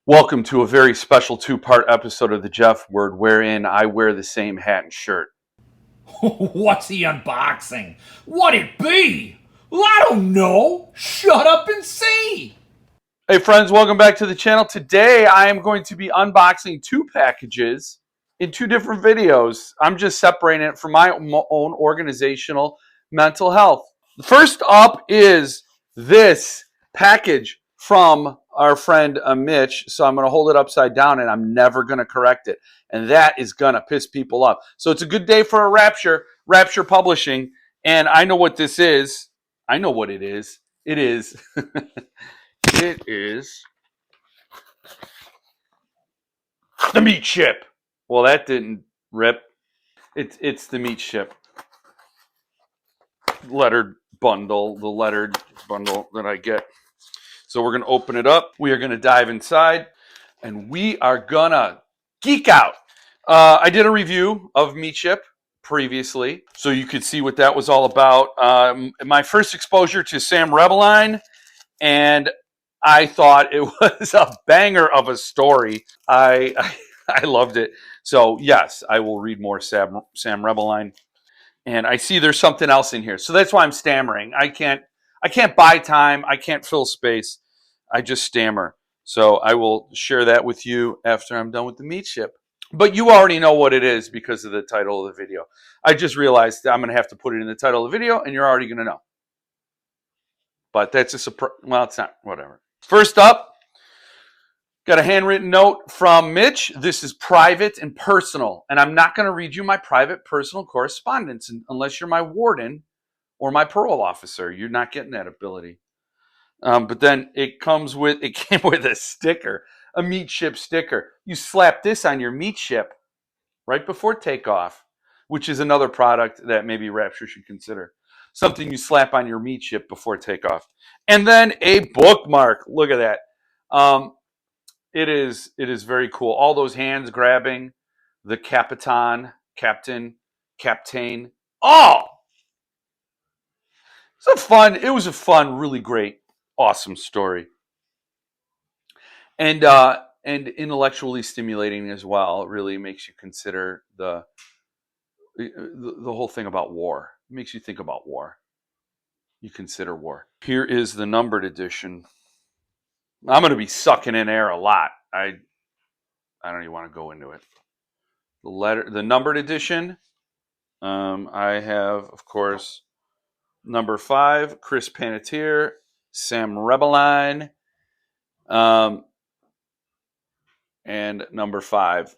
Welcome to a very special two-part episode of the Jeff Word, wherein I wear the same hat and shirt. What's the unboxing? What'd it be? Well, I don't know. Shut up and see. Hey friends, welcome back to the channel. Today I am going to be unboxing two packages in two different videos. I'm just separating it for my own organizational mental health. First up is this package from our friend Mitch. So I'm going to hold it upside down and I'm never going to correct it. And that is going to piss people off. So it's a good day for a Rapture Publishing. And I know what this is. I know what it is. It is. It is the meat ship. Well, that didn't rip. It's the meat ship lettered bundle, the lettered bundle that I get. So we're going to open it up. We are going to dive inside and we are going to geek out. I did a review of Meat Ship previously, so you could see what that was all about. My first exposure to Sam Rebeline, and I thought it was a banger of a story. I loved it. So yes, I will read more Sam Rebeline. And I see there's something else in here. So that's why I'm stammering. I can't buy time. I can't fill space. I just stammer. So I will share that with you after I'm done with the meat ship. But you already know what it is because of the title of the video. I just realized that I'm going to have to put it in the title of the video, and you're already going to know. But that's a surprise. Well, it's not. Whatever. First up, got a handwritten note from Mitch. This is private and personal, and I'm not going to read you my private personal correspondence unless you're my warden or my parole officer. You're not getting that ability. But then it came with a sticker, a meat ship sticker. You slap this on your meat ship right before takeoff, which is another product that maybe Rapture should consider. Something you slap on your meat ship before takeoff. And then a bookmark. Look at that. It is very cool. All those hands grabbing, the captain. Oh, it was a fun, really great, awesome story. And intellectually stimulating as well. It really makes you consider the whole thing about war. It makes you think about war. You consider war. Here is the numbered edition. I'm going to be sucking in air a lot. I don't even want to go into it. The numbered edition. I have, of course, number 5, Chris Panettiere, Sam Rebeline, and number 5.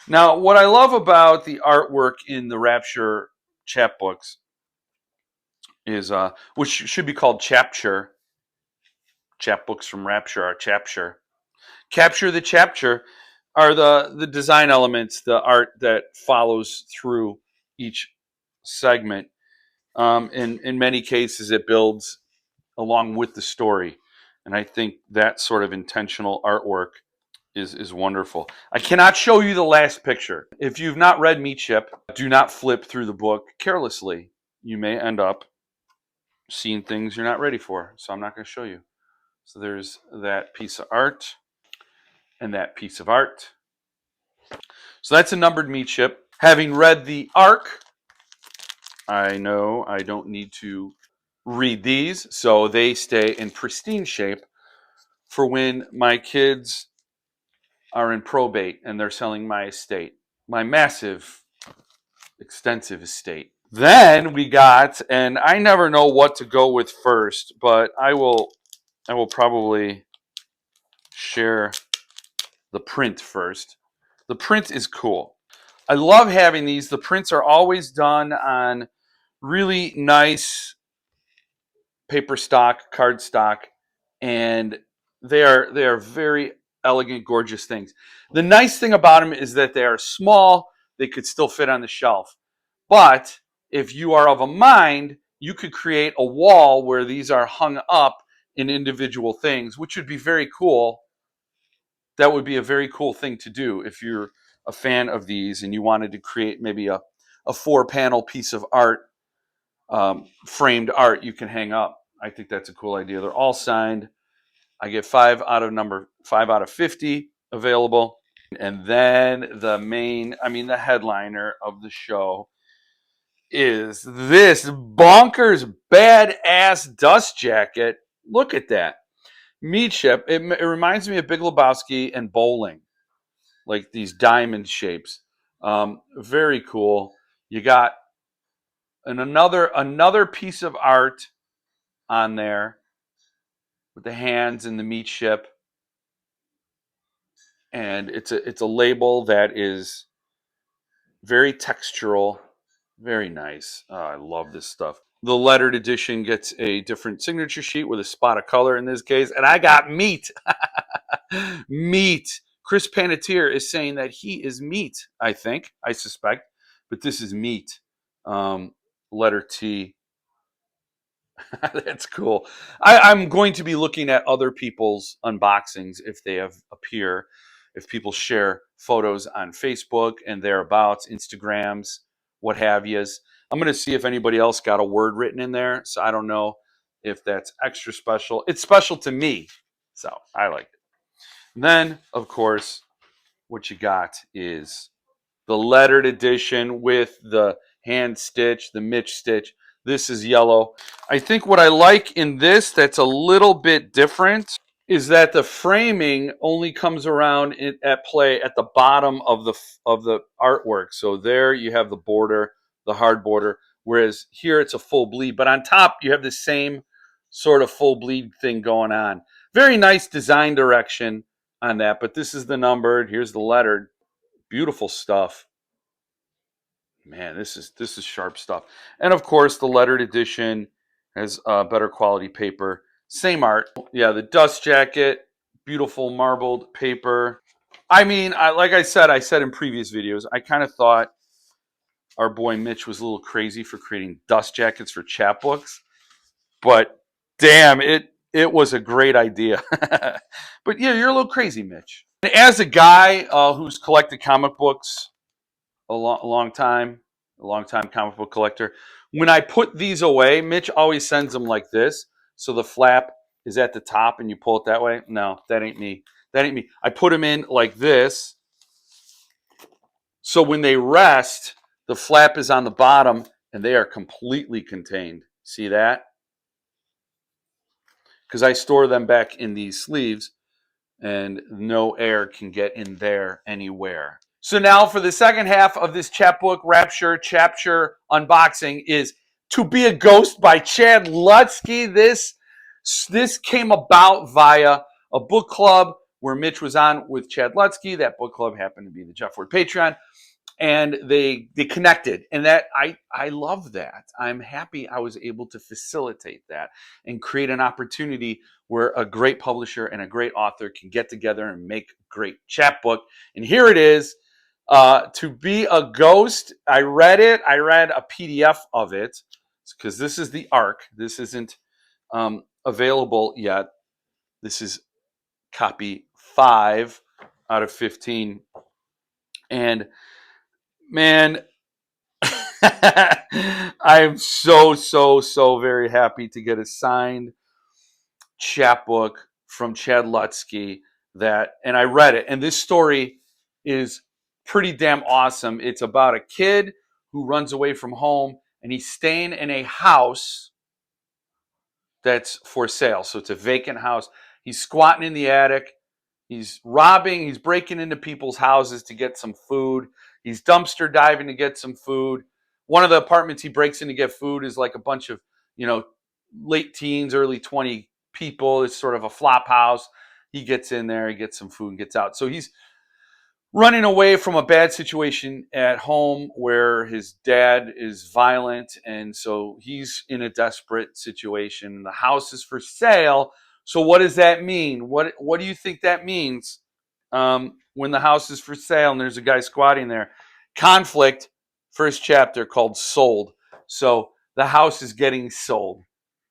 Now, what I love about the artwork in the Rapture chapbooks is, which should be called Chapture. Chapbooks from Rapture are Chapture. Capture the Chapture are the design elements, the art that follows through each segment. In many cases, it builds along with the story. And I think that sort of intentional artwork is wonderful. I cannot show you the last picture. If you've not read Meat Ship, do not flip through the book carelessly. You may end up seeing things you're not ready for. So I'm not going to show you. So there's that piece of art and that piece of art. So that's a numbered meat ship. Having read the arc, I know I don't need to read these, so they stay in pristine shape for when my kids are in probate and they're selling my estate, my massive, extensive estate. Then we got, and I never know what to go with first, but I will probably share the print first. The print is cool. I love having these. The prints are always done on really nice paper stock, card stock, and they are very elegant, gorgeous things. The nice thing about them is that they are small. They could still fit on the shelf. But if you are of a mind, you could create a wall where these are hung up in individual things, which would be very cool. That would be a very cool thing to do if you're a fan of these and you wanted to create maybe a 4-panel piece of art, framed art you can hang up. I think that's a cool idea. They're all signed. I get 5 out of 50 available. And then the headliner of the show is this bonkers badass dust jacket. Look at that. Meat ship. It reminds me of Big Lebowski and bowling, like these diamond shapes. Very cool. You got another piece of art on there with the hands and the meat ship, and it's a label that is very textural, very nice. Oh, I love this stuff. The lettered edition gets a different signature sheet with a spot of color in this case, and I got meat. Meat. Chris Panettiere is saying that he is meat, I suspect, but this is meat. Letter T. That's cool. I'm going to be looking at other people's unboxings if they appear, if people share photos on Facebook and thereabouts, Instagrams, what have yous. I'm going to see if anybody else got a word written in there. So I don't know if that's extra special. It's special to me, so I like it. Then, of course, what you got is the lettered edition with the hand stitch, the Mitch stitch. This is yellow. I think what I like in this that's a little bit different is that the framing only comes around at play at the bottom of the artwork. So there you have the border, the hard border, whereas here it's a full bleed. But on top you have the same sort of full bleed thing going on. Very nice design direction on that. But this is the numbered. Here's the lettered. Beautiful stuff. Man, this is sharp stuff. And of course, the lettered edition has better quality paper. Same art. Yeah, the dust jacket, beautiful marbled paper. Like I said in previous videos, I kind of thought our boy Mitch was a little crazy for creating dust jackets for chapbooks, but damn, it was a great idea. But yeah, you're a little crazy, Mitch. As a guy who's collected comic books a long time, a long time comic book collector. When I put these away, Mitch always sends them like this. So the flap is at the top and you pull it that way. No, that ain't me. That ain't me. I put them in like this. So when they rest, the flap is on the bottom and they are completely contained. See that? Because I store them back in these sleeves and no air can get in there anywhere. So now for the second half of this chapbook Rapture chapter unboxing is To Be a Ghost by Chad Lutzke. This came about via a book club where Mitch was on with Chad Lutzke. That book club happened to be the Jeff Ward Patreon. And they connected, and that I love that. I'm happy I was able to facilitate that and create an opportunity where a great publisher and a great author can get together and make a great chapbook. And here it is, To Be a Ghost. I read it. I read a PDF of it because this is the ARC. This isn't available yet. This is copy 5 out of 15, and man, I'm so very happy to get a signed chapbook from Chad Lutzke and I read it, and this story is pretty damn awesome. It's about a kid who runs away from home and he's staying in a house that's for sale. So it's a vacant house. He's squatting in the attic. He's breaking into people's houses to get some food. He's dumpster diving to get some food. One of the apartments he breaks in to get food is like a bunch of, late teens, early 20 people. It's sort of a flop house. He gets in there, he gets some food and gets out. So he's running away from a bad situation at home where his dad is violent. And so he's in a desperate situation. The house is for sale. So what does that mean? What do you think that means when the house is for sale and there's a guy squatting there? Conflict, first chapter called Sold. So the house is getting sold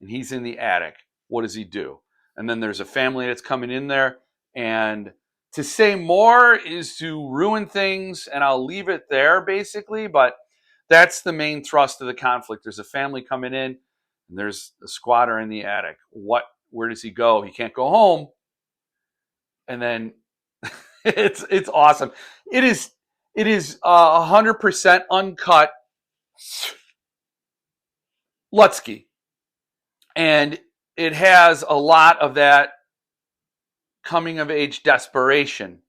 and he's in the attic. What does he do? And then there's a family that's coming in there, and to say more is to ruin things, and I'll leave it there basically, but that's the main thrust of the conflict. There's a family coming in, and there's a squatter in the attic. Where does he go? He can't go home and then it's awesome. It is 100% uncut Lutsky, and it has a lot of that coming of age desperation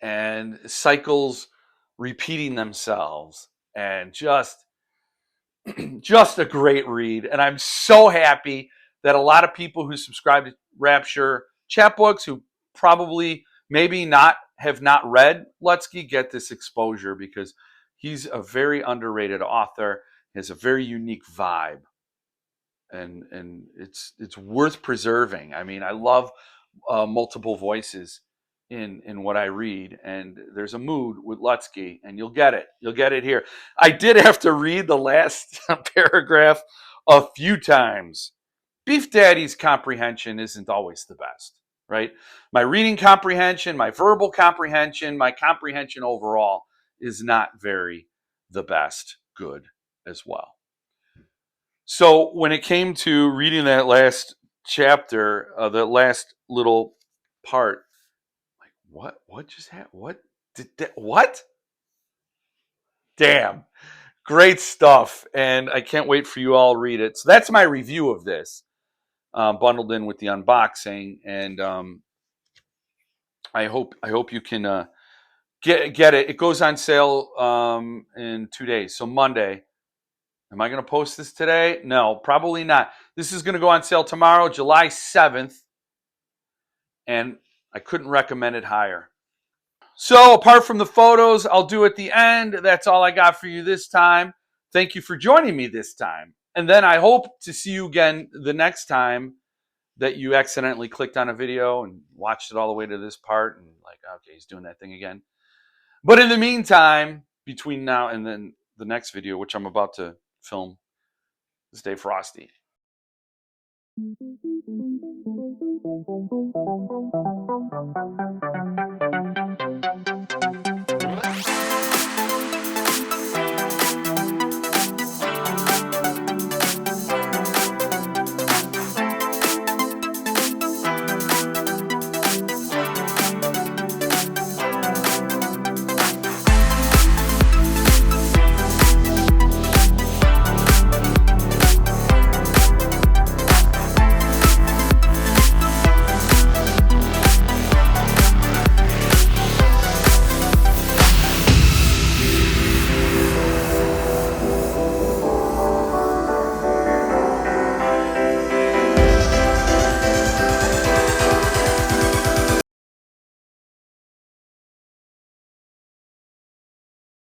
and cycles repeating themselves, and just a great read. And I'm so happy that a lot of people who subscribe to Rapture chapbooks, who probably maybe not have not read Lutsky, get this exposure, because he's a very underrated author. He has a very unique vibe, and it's worth preserving. I mean, I love multiple voices in what I read, and there's a mood with Lutsky, and you'll get it. You'll get it here. I did have to read the last paragraph a few times. Beef Daddy's comprehension isn't always the best, right? My reading comprehension, my verbal comprehension, my comprehension overall is not very the best good as well. So when it came to reading that last chapter, the last little part, like what just happened? What did that? What? Damn, great stuff, and I can't wait for you all to read it. So that's my review of this, bundled in with the unboxing, and I hope you can get it. It goes on sale in 2 days, so Monday. Am I going to post this today? No, probably not. This is going to go on sale tomorrow, July 7th, and I couldn't recommend it higher. So, apart from the photos I'll do at the end, that's all I got for you this time. Thank you for joining me this time. And then I hope to see you again the next time that you accidentally clicked on a video and watched it all the way to this part and, like, okay, he's doing that thing again. But in the meantime, between now and then the next video, which I'm about to film, stay frosty.